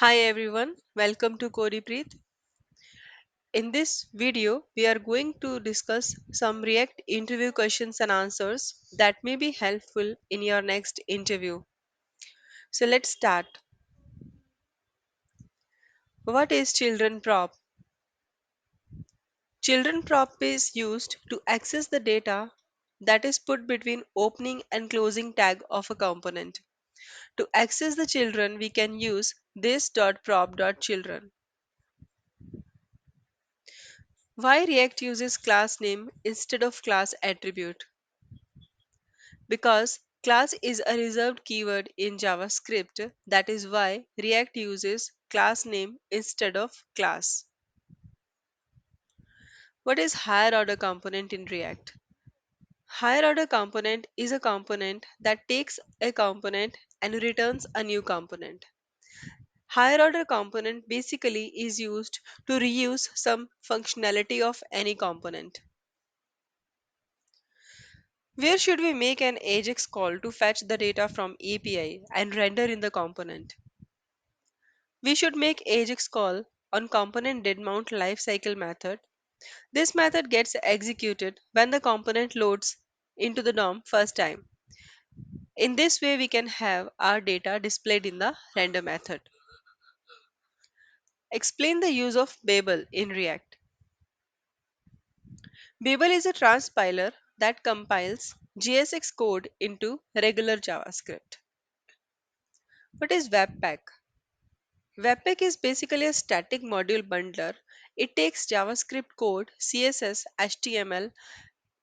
Hi everyone, welcome to Codepreet. In this video, we are going to discuss some React interview questions and answers that may be helpful in your next interview. So let's start. What is children prop? Children prop is used to access the data that is put between opening and closing tag of a component. To access the children, we can use this.prop.children. Why React uses class name instead of class attribute? Because class is a reserved keyword in JavaScript, that is why React uses class name instead of class. What is higher order component in React? Higher order component is a component that takes a component and returns a new component. Higher order component basically is used to reuse some functionality of any component. Where should we make an AJAX call to fetch the data from API and render in the component? We should make AJAX call on component didMount lifecycle method. This method gets executed when the component loads into the DOM first time. In this way, we can have our data displayed in the render method. Explain the use of Babel in React. Babel is a transpiler that compiles JSX code into regular JavaScript. What is Webpack? Webpack is basically a static module bundler. It takes JavaScript code, CSS, HTML,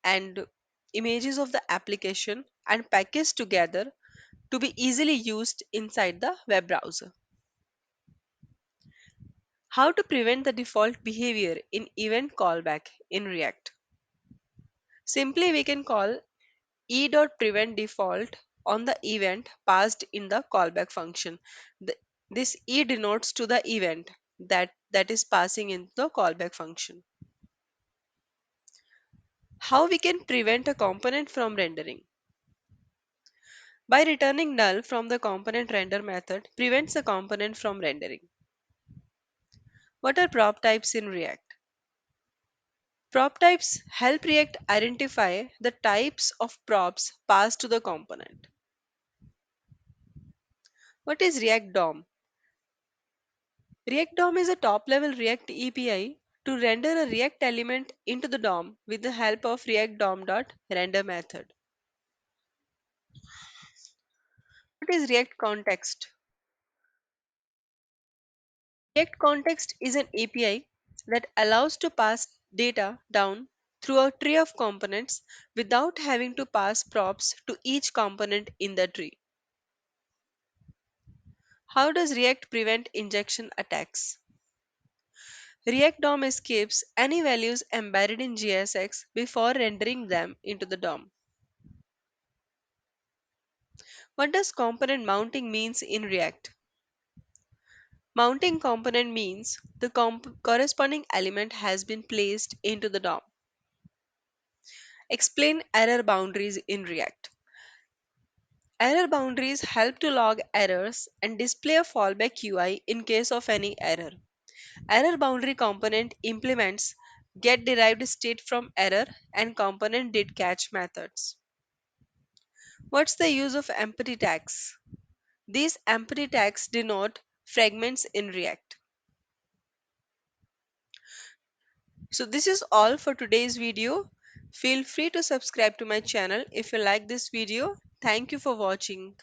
and images of the application and packaged together to be easily used inside the web browser. How to prevent the default behavior in event callback in React? Simply, we can call e.preventDefault on the event passed in the callback function. The- this e denotes to the event that is passing in the callback function. How we can prevent a component from rendering? By returning null from the component render method prevents a component from rendering. What are prop types in React? Prop types help React identify the types of props passed to the component. What is React DOM? React DOM is a top level React API to render a React element into the DOM with the help of React DOM.render method. What is React Context? React Context is an API that allows to pass data down through a tree of components without having to pass props to each component in the tree. How does React prevent injection attacks? React DOM escapes any values embedded in JSX before rendering them into the DOM. What does component mounting means in React? Mounting component means the corresponding element has been placed into the DOM. Explain error boundaries in React. Error boundaries help to log errors and display a fallback UI in case of any error. Error boundary component implements get derived state from error and component did catch methods. What's the use of empty tags? These empty tags denote fragments in React. So this is all for today's video. Feel free to subscribe to my channel if you like this video. Thank you for watching.